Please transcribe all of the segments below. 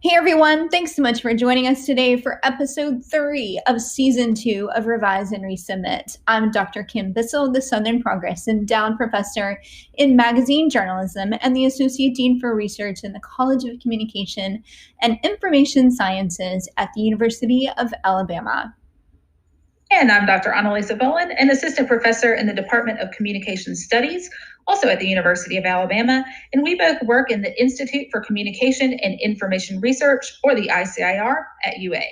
Hey everyone, thanks so much for joining us today for episode 3 of season 2 of Revise and Resubmit. I'm Dr. Kim Bissell, the Southern Progress Endowed Professor in Magazine Journalism and the Associate Dean for Research in the College of Communication and Information Sciences at the University of Alabama. And I'm Dr. Annalisa Bowen, an assistant professor in the Department of Communication Studies, also at the University of Alabama, and we both work in the Institute for Communication and Information Research, or the ICIR, at UA.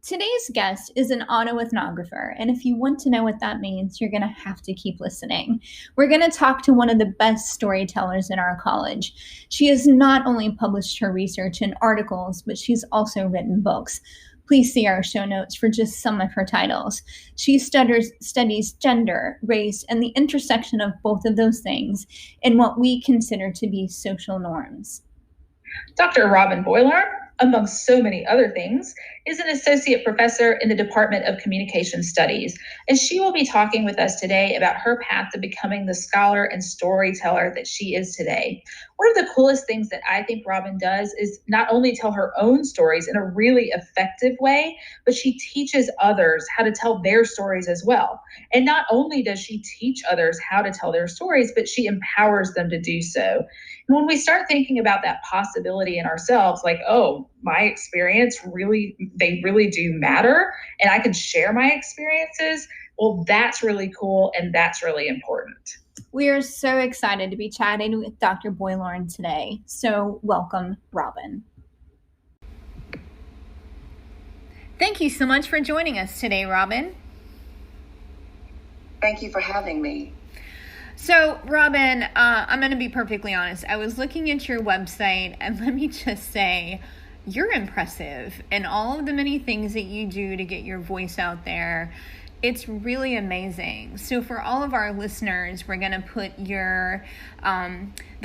Today's guest is an autoethnographer, and if you want to know what that means, you're going to have to keep listening. We're going to talk to one of the best storytellers in our college. She has not only published her research in articles, but she's also written books. Please see our show notes for just some of her titles. She studies gender, race, and the intersection of both of those things in what we consider to be social norms. Dr. Robin Boiler, among so many other things, is an associate professor in the Department of Communication Studies, and she will be talking with us today about her path to becoming the scholar and storyteller that she is today. One of the coolest things that I think Robin does is not only tell her own stories in a really effective way, but she teaches others how to tell their stories as well. And not only does she teach others how to tell their stories, but she empowers them to do so. And when we start thinking about that possibility in ourselves, like, oh, my experience they really do matter, and I can share my experiences, well, that's really cool, and that's really important. We are so excited to be chatting with Dr. Boylorn today. So welcome, Robin. Thank you so much for joining us today, Robin. Thank you for having me. So, Robin, I'm going to be perfectly honest. I was looking at your website, and let me just say, you're impressive in all of the many things that you do to get your voice out there. It's really amazing. So for all of our listeners, we're going to put the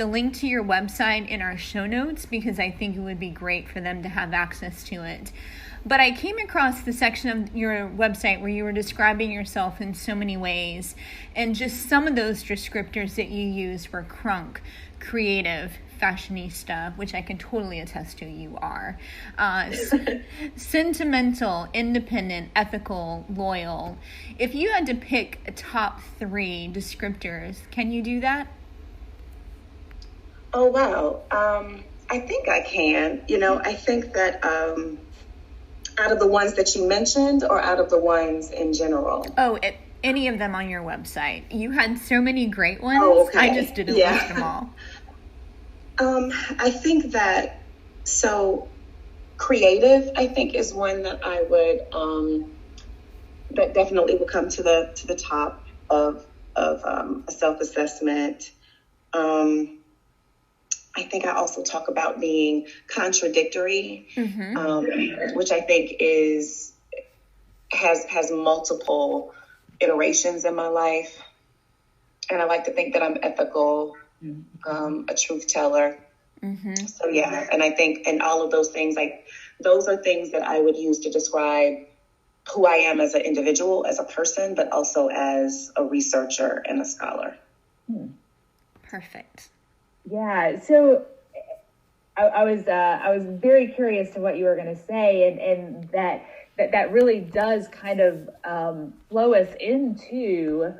link to your website in our show notes because I think it would be great for them to have access to it. But I came across the section of your website where you were describing yourself in so many ways, and just some of those descriptors that you used were crunk, creative, fashionista, which I can totally attest to you are, sentimental, independent, ethical, loyal. If you had to pick a top 3 descriptors, can you do that? Oh, wow. I think I can. I think that out of the ones that you mentioned or out of the ones in general? Oh, any of them on your website. You had so many great ones. Oh, okay. I just didn't list them all. I think that, creative, I think, is one that I would, that definitely will come to the top of a self-assessment. I think I also talk about being contradictory, which I think has multiple iterations in my life. And I like to think that I'm ethical, a truth teller. So yeah, and I think, and all of those things, those are things that I would use to describe who I am as an individual, as a person, but also as a researcher and a scholar. Perfect. Yeah. So I was very curious to what you were going to say, and that really does kind of flow us into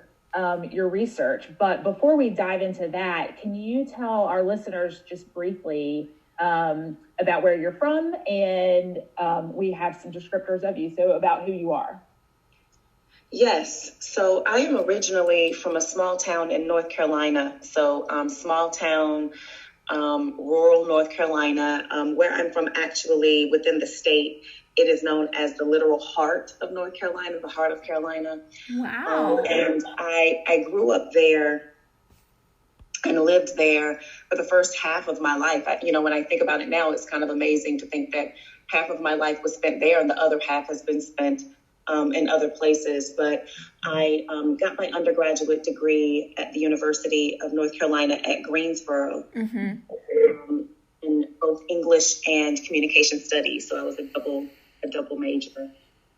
your research. But before we dive into that, can you tell our listeners just briefly about where you're from? And we have some descriptors of you, so about who you are. Yes. So I am originally from a small town in North Carolina. So small town, rural North Carolina, where I'm from, actually within the state. It is known as the literal heart of North Carolina, the heart of Carolina. Wow. And I grew up there and lived there for the first half of my life. When I think about it now, it's kind of amazing to think that half of my life was spent there and the other half has been spent in other places. But I got my undergraduate degree at the University of North Carolina at Greensboro in both English and communication studies. So I was a double major.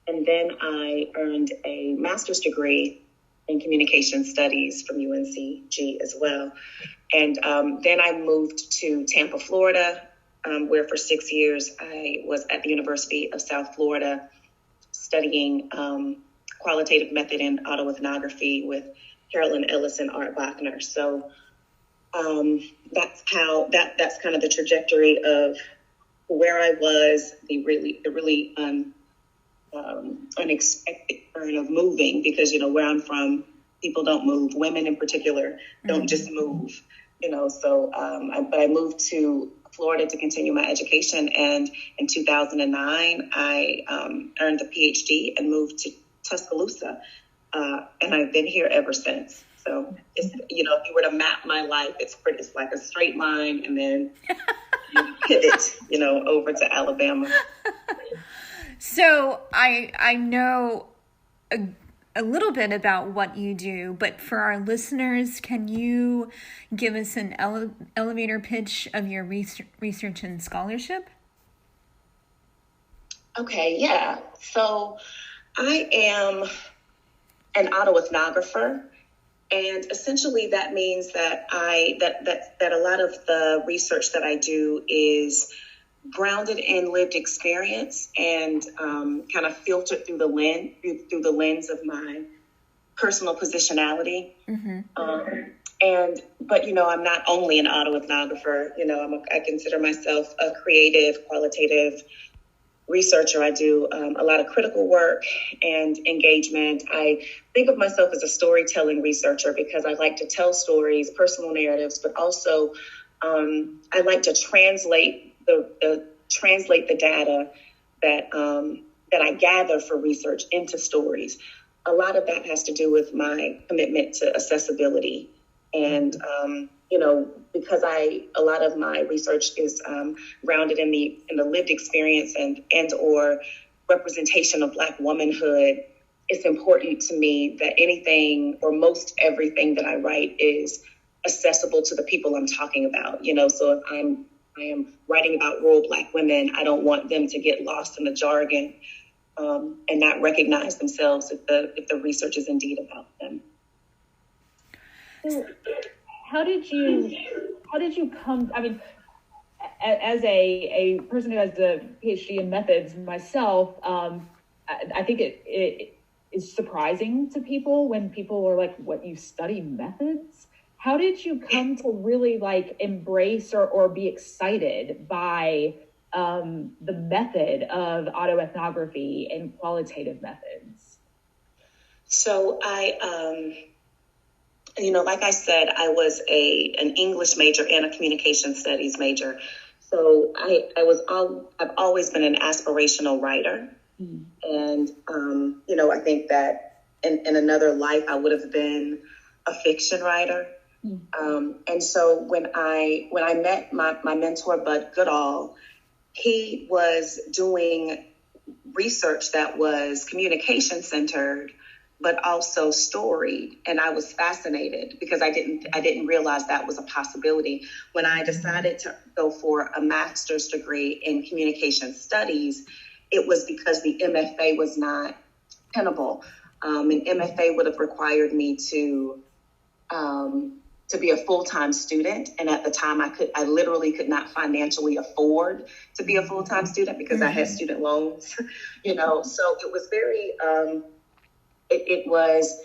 And then I earned a master's degree in communication studies from UNCG as well. And then I moved to Tampa, Florida, where for 6 years I was at the University of South Florida studying qualitative method in autoethnography with Carolyn Ellis and Art Bachner. So that's kind of the trajectory of where I was, the really unexpected turn of moving, because, where I'm from, people don't move. Women in particular don't just move, so but I moved to Florida to continue my education. And in 2009, I earned a PhD and moved to Tuscaloosa. And I've been here ever since. So, if you were to map my life, it's like a straight line, and then you pivot, over to Alabama. So I know a little bit about what you do, but for our listeners, can you give us an elevator pitch of your research and scholarship? Okay, yeah. So I am an autoethnographer, and essentially that means that that a lot of the research that I do is grounded in lived experience and kind of filtered through the lens of my personal positionality. But I'm not only an autoethnographer. I consider myself a creative, qualitative researcher. I do a lot of critical work and engagement. I think of myself as a storytelling researcher because I like to tell stories, personal narratives, but also I like to translate the data that I gather for research into stories. A lot of that has to do with my commitment to accessibility, and because a lot of my research is grounded in the lived experience and or representation of Black womanhood. It's important to me that anything or most everything that I write is accessible to the people I'm talking about. So if I am writing about rural Black women, I don't want them to get lost in the jargon and not recognize themselves if the research is indeed about them. So how did you come, I mean, as a person who has a PhD in methods myself, I think it is surprising to people when people are like, what, you study methods? How did you come to really embrace or be excited by the method of autoethnography and qualitative methods? So like I said, I was an English major and a communication studies major. So I've always been an aspirational writer. And, I think that in another life, I would have been a fiction writer. And so when I met my mentor, Bud Goodall, he was doing research that was communication centered, but also storied. And I was fascinated because I didn't realize that was a possibility. When I decided to go for a master's degree in communication studies, it was because the MFA was not tenable. An MFA would have required me to be a full-time student. And at the time I literally could not financially afford to be a full-time student because I had student loans, so it was very, it was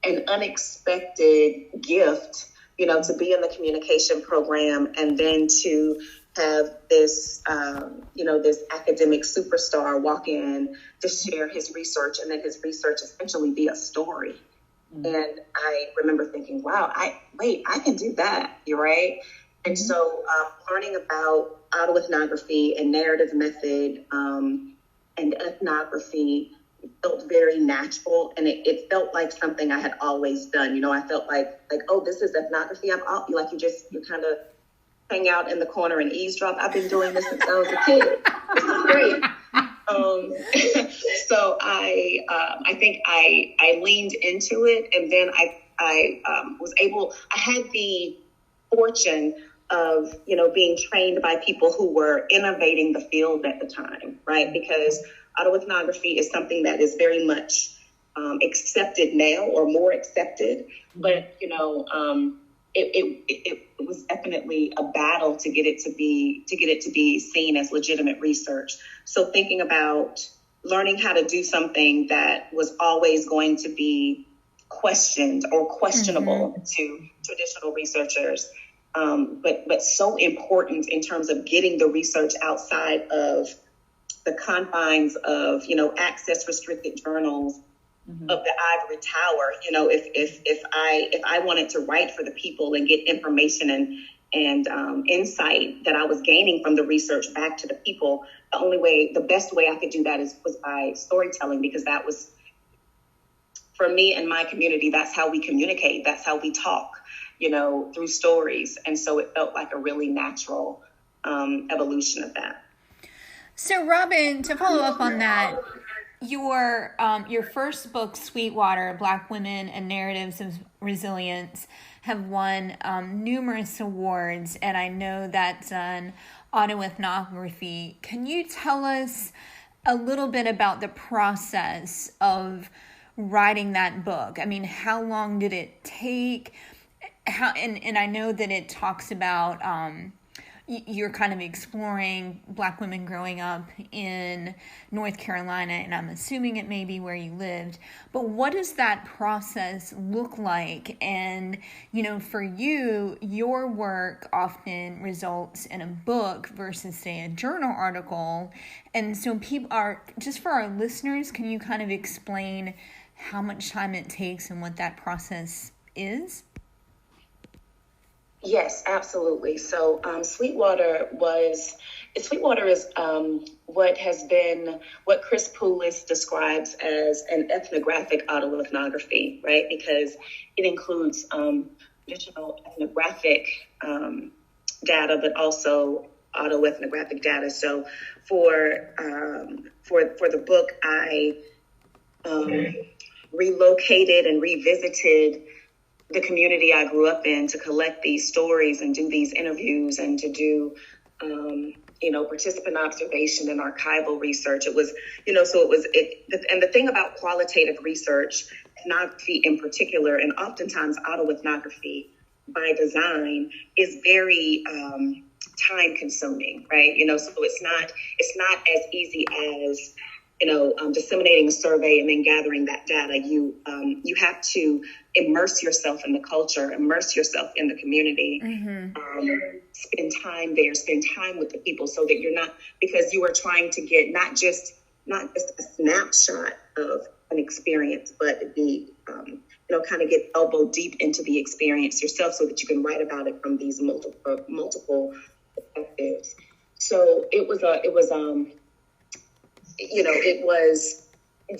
an unexpected gift, to be in the communication program and then to have this, this academic superstar walk in to share his research, and then his research essentially be a story. And I remember thinking, wow, I can do that. You're right. And so learning about autoethnography and narrative method and ethnography felt very natural. And it felt like something I had always done. I felt like, oh, this is ethnography. You kind of hang out in the corner and eavesdrop. I've been doing this since I was a kid. This is great. So I think I leaned into it, and then I had the fortune of, being trained by people who were innovating the field at the time, right? Because autoethnography is something that is very much accepted now, or more accepted, but it was definitely a battle to get it to be seen as legitimate research. So thinking about learning how to do something that was always going to be questioned or questionable to traditional researchers, but so important in terms of getting the research outside of the confines of, access restricted journals of the ivory tower. If I wanted to write for the people and get information and insight that I was gaining from the research back to the people, the best way I could do that was by storytelling, because that was, for me and my community, that's how we communicate. That's how we talk, through stories. And so it felt like a really natural evolution of that. So Robin, to follow up on that, your first book, Sweetwater, Black Women and Narratives of Resilience, have won numerous awards, and I know that's on autoethnography. Can you tell us a little bit about the process of writing that book? I mean, how long did it take? And I know that it talks about you're kind of exploring Black women growing up in North Carolina, and I'm assuming it may be where you lived. But what does that process look like? And, for you, your work often results in a book versus, say, a journal article. And so just for our listeners, can you kind of explain how much time it takes and what that process is? Yes, absolutely. So Sweetwater is what Chris Poulos describes as an ethnographic autoethnography, right? Because it includes traditional ethnographic data, but also autoethnographic data. So for the book, I relocated and revisited the community I grew up in to collect these stories and do these interviews and to do, participant observation and archival research. It was, and the thing about qualitative research, ethnography in particular, and oftentimes autoethnography by design, is very time consuming, right? So it's not as easy as, disseminating a survey and then gathering that data. You have to immerse yourself in the culture, immerse yourself in the community, spend time there, spend time with the people, so that you're not, because you are trying to get not just a snapshot of an experience, but the kind of get elbow deep into the experience yourself, so that you can write about it from these multiple perspectives. So it was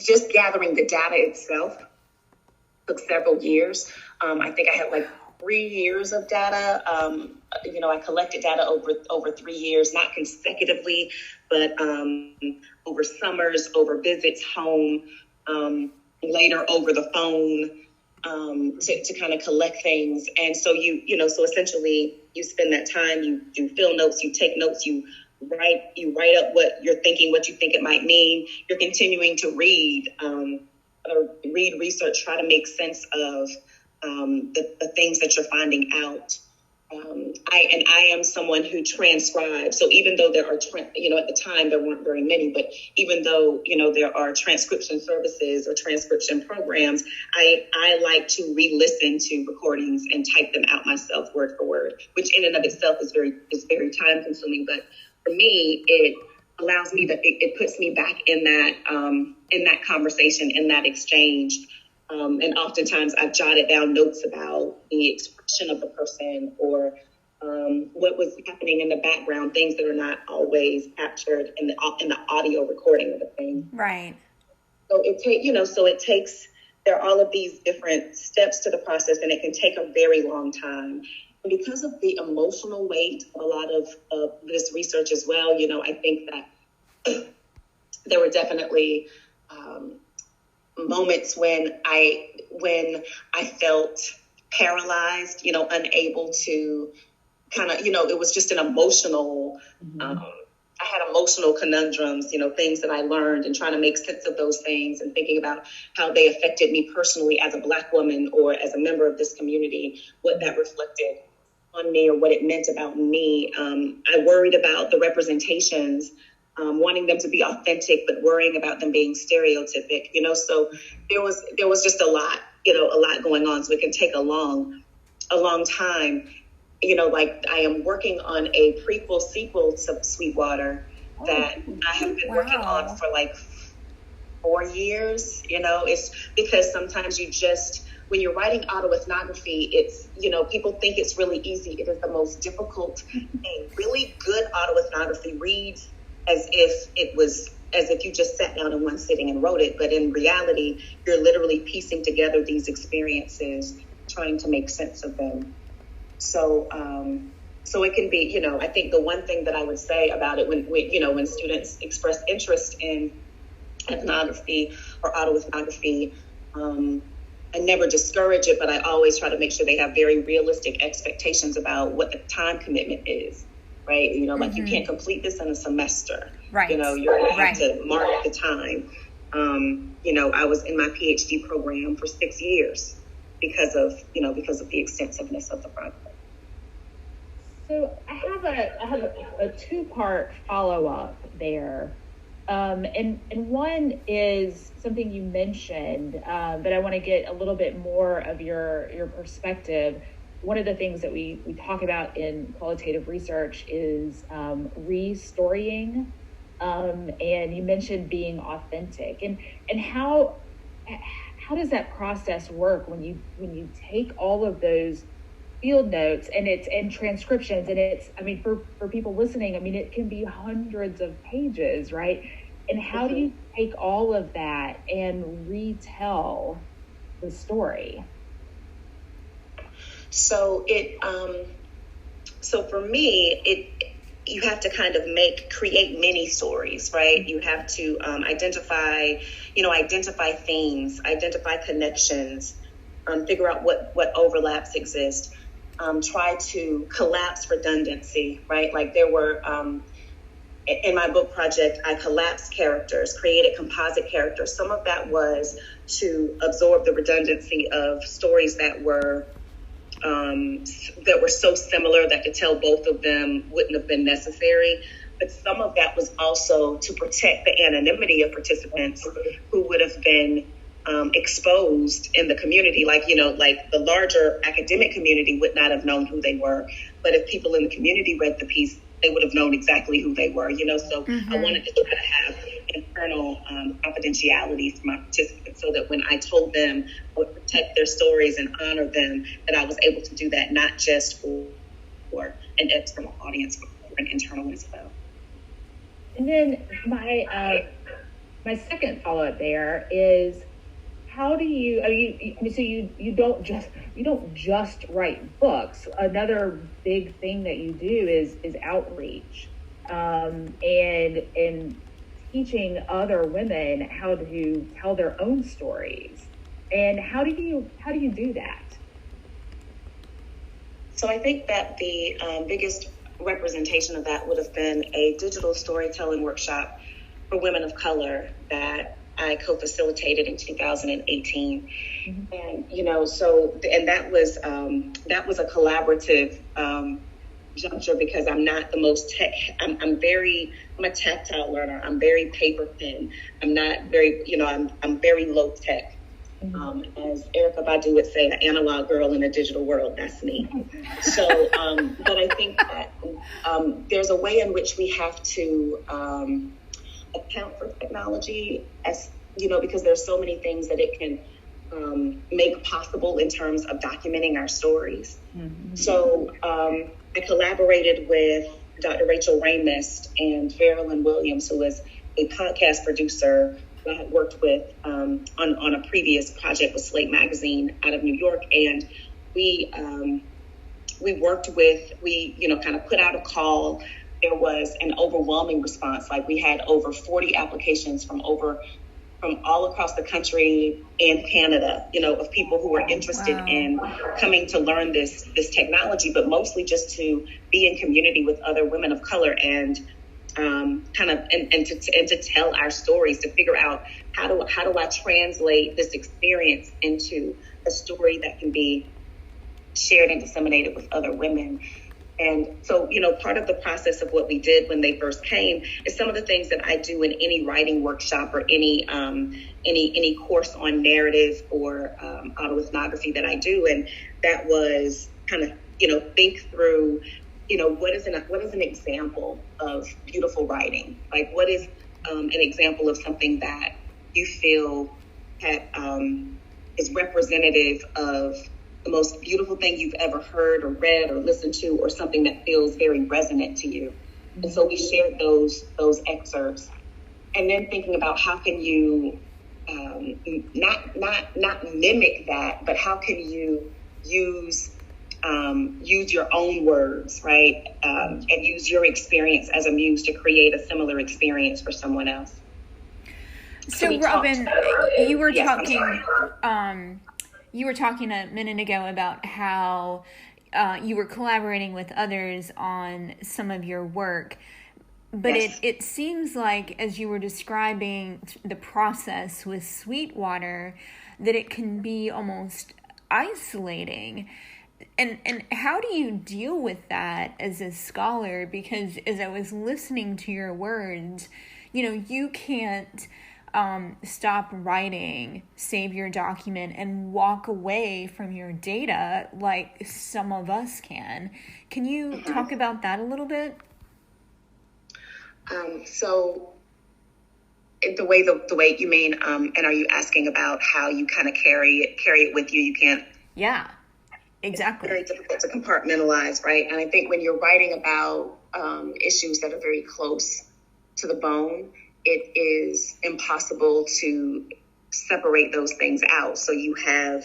just gathering the data itself took several years. I think I had like 3 years of data. I collected data over 3 years, not consecutively, but over summers, over visits home, later over the phone, to kind of collect things. And so so essentially you spend that time, you do field notes, you take notes, you write up what you're thinking, what you think it might mean. You're continuing to read research, try to make sense of the things that you're finding out. I am someone who transcribes. So even though there are, at the time there weren't very many, but even though, there are transcription services or transcription programs, I like to re-listen to recordings and type them out myself word for word, which in and of itself is very time consuming. But for me, it allows me it puts me back in that conversation, in that exchange. And oftentimes I've jotted down notes about the expression of the person or what was happening in the background, things that are not always captured in the audio recording of the thing. Right. So it takes, there are all of these different steps to the process, and it can take a very long time. And because of the emotional weight of a lot of this research as well, I think that there were definitely moments when I felt paralyzed, unable to kind of, it was just an emotional, I had emotional conundrums, things that I learned, and trying to make sense of those things and thinking about how they affected me personally as a Black woman or as a member of this community, what that reflected on me or what it meant about me. I worried about the representations, wanting them to be authentic, but worrying about them being stereotypic, so there was just a lot going on. So it can take a long time. Like I am working on a prequel sequel to Sweetwater that I have been working on for like 4 years. It's because sometimes when you're writing autoethnography, it's, people think it's really easy. It is the most difficult thing. Really good autoethnography reads as if you just sat down in one sitting and wrote it. But in reality, you're literally piecing together these experiences, trying to make sense of them. So it can be, I think the one thing that I would say about it when students express interest in ethnography or autoethnography, I never discourage it, but I always try to make sure they have very realistic expectations about what the time commitment is, right? Like you can't complete this in a semester, right? You're going to have to mark the time. I was in my PhD program for 6 years because of the extensiveness of the project. So I have a two-part follow-up there. And one is something you mentioned, but I want to get a little bit more of your perspective. One of the things that we talk about in qualitative research is restorying, and you mentioned being authentic, and how does that process work when you take all of those field notes and transcriptions, and for people listening, it can be hundreds of pages, right? And how do you take all of that and retell the story? So for me, you have to kind of create mini stories, right? You have to identify themes, identify connections, figure out what overlaps exist. Try to collapse redundancy, right? Like there were, in my book project, I collapsed characters, created composite characters. Some of that was to absorb the redundancy of stories that were so similar that to tell both of them wouldn't have been necessary. But some of that was also to protect the anonymity of participants who would have been exposed in the community, like the larger academic community would not have known who they were, but if people in the community read the piece, they would have known exactly who they were. So I wanted to try to have internal confidentiality for my participants, so that when I told them I would protect their stories and honor them, that I was able to do that not just for an external audience, but for an internal as well. And then my second follow-up there is, how do you, so you don't just write books. Another big thing that you do is outreach, and teaching other women how to tell their own stories. And how do you do that? So I think that the biggest representation of that would have been a digital storytelling workshop for women of color that I co-facilitated in 2018. Mm-hmm. And that was a collaborative juncture, because I'm not the most tech. I'm a tactile learner. I'm very paper thin. I'm not very, I'm very low tech. Mm-hmm. As Erica Badu would say, an analog girl in a digital world. That's me. So, but I think that there's a way in which we have to account for technology, as because there's so many things that it can make possible in terms of documenting our stories. Mm-hmm. So I collaborated with Dr. Rachel Ramist and Verilyn Williams, who is a podcast producer who I had worked with on a previous project with Slate Magazine out of New York. And we kind of put out a call. There was an overwhelming response. Like, we had over 40 applications from all across the country and Canada, of people who are interested in coming to learn this technology, but mostly just to be in community with other women of color and to tell our stories, to figure out how do I translate this experience into a story that can be shared and disseminated with other women. And so, part of the process of what we did when they first came is some of the things that I do in any writing workshop or any course on narrative or autoethnography that I do. And that was kind of, think through, what is an example of beautiful writing? Like, what is an example of something that you feel is representative of the most beautiful thing you've ever heard or read or listened to, or something that feels very resonant to you. And so we shared those excerpts, and then thinking about how can you not mimic that, but how can you use your own words, right? And use your experience as a muse to create a similar experience for someone else. So Robin, you were talking. You were talking a minute ago about how you were collaborating with others on some of your work, but yes. it seems like, as you were describing the process with Sweetwater, that it can be almost isolating. And how do you deal with that as a scholar? Because as I was listening to your words, you can't stop writing, save your document, and walk away from your data like some of us can. Can you talk about that a little bit? So the way you mean, and are you asking about how you kind of carry it with you? You can't. Yeah, exactly. It's very difficult to compartmentalize, right? And I think when you're writing about issues that are very close to the bone, it is impossible to separate those things out. So you have,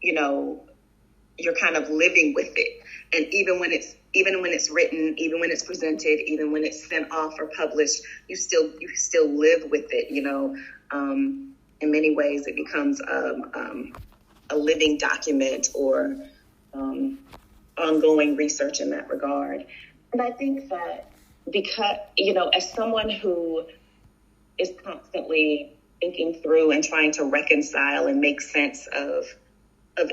you're kind of living with it. And even when it's written, even when it's presented, even when it's sent off or published, you still live with it. In many ways, it becomes a living document or ongoing research in that regard. And I think that, because, as someone who is constantly thinking through and trying to reconcile and make sense of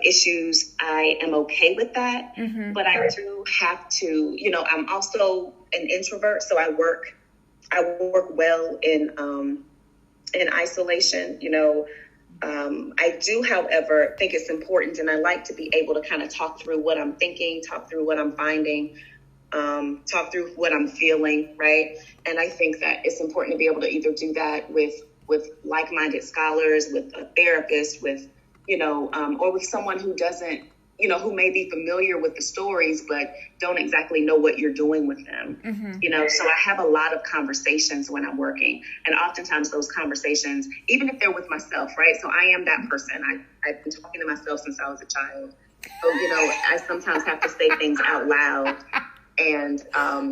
issues, I am okay with that. Mm-hmm. But I do have to, I'm also an introvert, so I work well in isolation. I do, however, think it's important, and I like to be able to kind of talk through what I'm thinking, talk through what I'm finding, talk through what I'm feeling, right? And I think that it's important to be able to either do that with like-minded scholars, with a therapist, with, or with someone who doesn't, who may be familiar with the stories, but don't exactly know what you're doing with them. Mm-hmm. So I have a lot of conversations when I'm working, and oftentimes those conversations, even if they're with myself, right? So I am that person. I've been talking to myself since I was a child. So, I sometimes have to say things out loud. And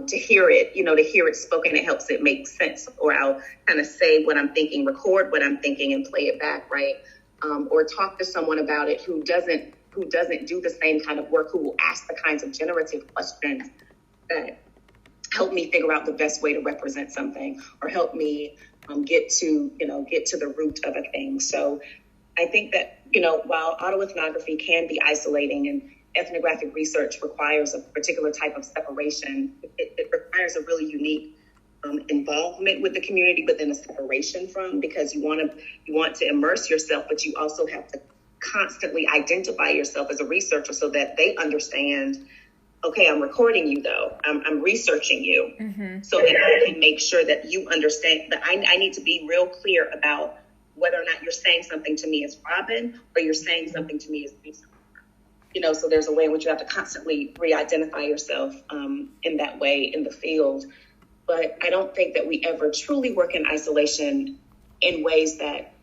to hear it spoken, it helps it make sense. Or I'll kind of say what I'm thinking, record what I'm thinking, and play it back, right? Or talk to someone about it who doesn't do the same kind of work, who will ask the kinds of generative questions that help me figure out the best way to represent something, or help me get to the root of a thing. So I think that, while autoethnography can be isolating, and ethnographic research requires a particular type of separation, it requires a really unique involvement with the community, but then a separation from, because you want to immerse yourself, but you also have to constantly identify yourself as a researcher so that they understand, okay, I'm recording you though, I'm researching you, mm-hmm. so that I can make sure that you understand that I need to be real clear about whether or not you're saying something to me as Robin, or you're saying something to me as Lisa. So there's a way in which you have to constantly re-identify yourself in that way in the field. But I don't think that we ever truly work in isolation in ways that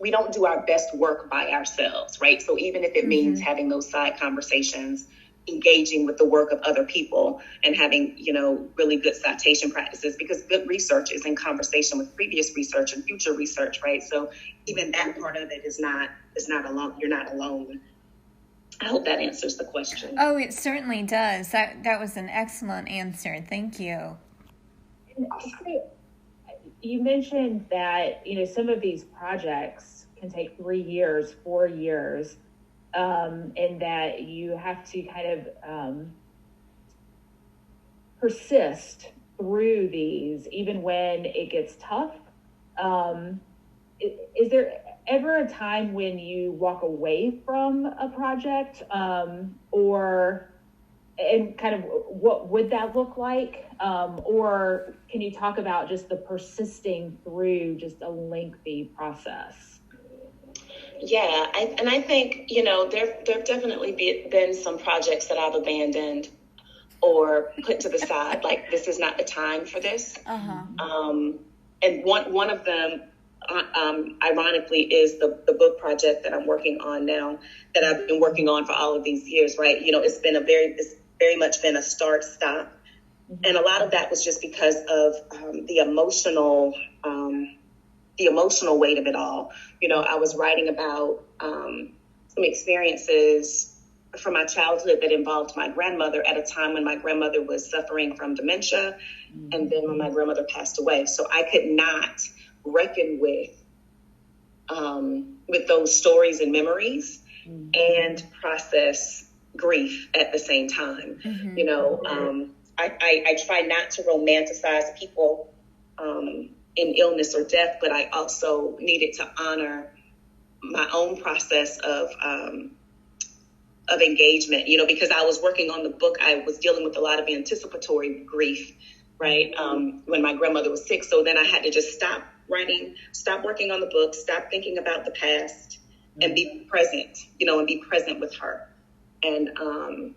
we don't do our best work by ourselves, right? So even if it means having those side conversations, engaging with the work of other people, and having, really good citation practices, because good research is in conversation with previous research and future research, right? So even that part of it is not alone. You're not alone. I hope that answers the question. Oh, it certainly does. That was an excellent answer. Thank you. So, you mentioned that, some of these projects can take 3 years, 4 years, and that you have to kind of persist through these, even when it gets tough. Is there ever a time when you walk away from a project, and kind of what would that look like? Or can you talk about just the persisting through just a lengthy process? Yeah, I think, there've definitely been some projects that I've abandoned or put to the side, like this is not the time for this. And one of them, ironically, is the book project that I'm working on now, that I've been working on for all of these years, right? It's very much been a start stop. And a lot of that was just because of the emotional weight of it all. I was writing about some experiences from my childhood that involved my grandmother at a time when my grandmother was suffering from dementia, and then when my grandmother passed away. So I could not reckon with those stories and memories and process grief at the same time. I try not to romanticize people in illness or death, but I also needed to honor my own process of engagement, because I was working on the book. I was dealing with a lot of anticipatory grief, right? When my grandmother was sick. So then I had to just stop writing, stop working on the book, stop thinking about the past, and be present, and be present with her. And, and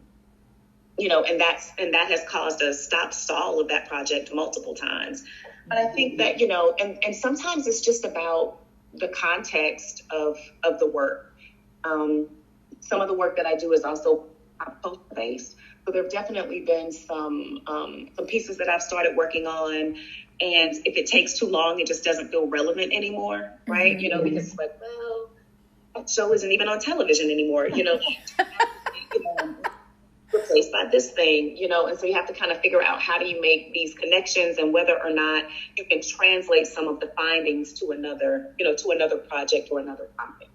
that has caused a stall of that project multiple times. But I think that, and sometimes it's just about the context of the work. Some of the work that I do is also post-based. So there have definitely been some pieces that I've started working on. And if it takes too long, it just doesn't feel relevant anymore, right? Because it's like, well, that show isn't even on television anymore, replaced by this thing, and so you have to kind of figure out how do you make these connections and whether or not you can translate some of the findings to another project or another topic.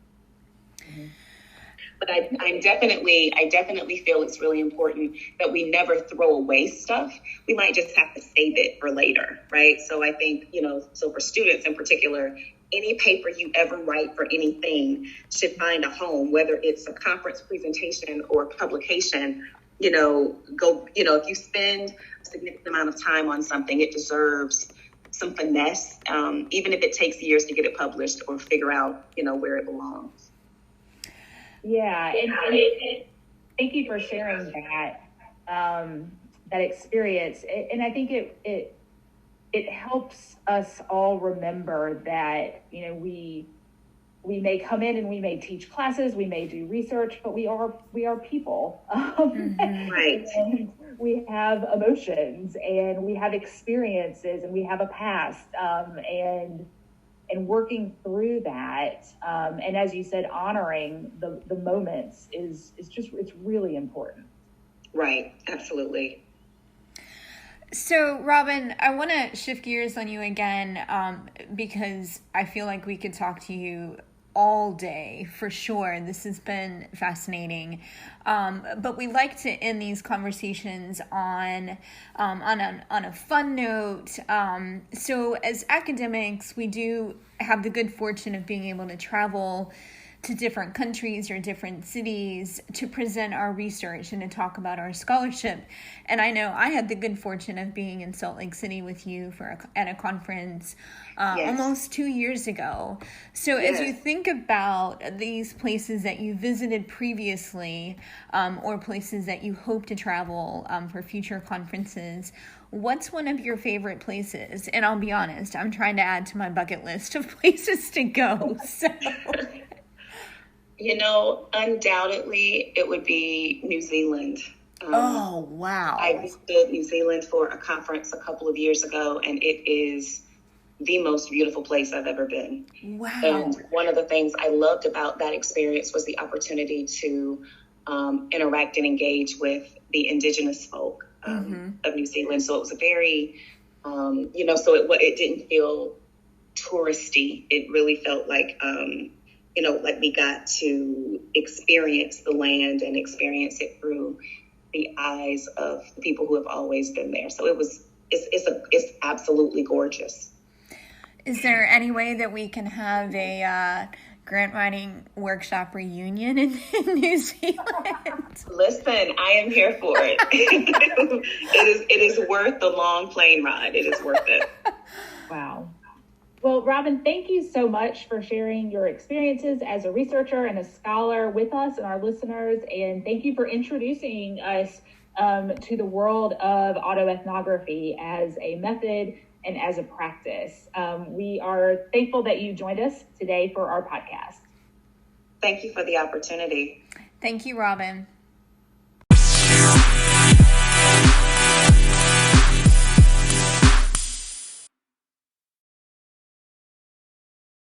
But I definitely feel it's really important that we never throw away stuff. We might just have to save it for later, right? So I think, so for students in particular, any paper you ever write for anything should find a home, whether it's a conference presentation or publication. If you spend a significant amount of time on something, it deserves some finesse, even if it takes years to get it published or figure out, where it belongs. Yeah, and thank you for sharing that experience. And I think it helps us all remember that, we may come in and we may teach classes, we may do research, but we are people. Right. And we have emotions and we have experiences and we have a past, and working through that, and as you said, honoring the moments is it's really important. Right. Absolutely. So, Robin, I want to shift gears on you again, because I feel like we could talk to you all day for sure. This has been fascinating, but we like to end these conversations on a fun note. So as academics, we do have the good fortune of being able to travel to different countries or different cities to present our research and to talk about our scholarship. And I know I had the good fortune of being in Salt Lake City with you at a conference almost 2 years ago. So as you think about these places that you visited previously, or places that you hope to travel for future conferences, what's one of your favorite places? And I'll be honest, I'm trying to add to my bucket list of places to go. So... Undoubtedly, it would be New Zealand. Oh, wow. I visited New Zealand for a conference a couple of years ago, and it is the most beautiful place I've ever been. Wow. And one of the things I loved about that experience was the opportunity to interact and engage with the indigenous folk of New Zealand. So it was a very, it didn't feel touristy. It really felt like, like we got to experience the land and experience it through the eyes of the people who have always been there. So it's absolutely gorgeous. Is there any way that we can have a grant writing workshop reunion in New Zealand? Listen, I am here for it. It is worth the long plane ride. It is worth it. Wow. Well, Robin, thank you so much for sharing your experiences as a researcher and a scholar with us and our listeners. And thank you for introducing us to the world of autoethnography as a method and as a practice. We are thankful that you joined us today for our podcast. Thank you for the opportunity. Thank you, Robin.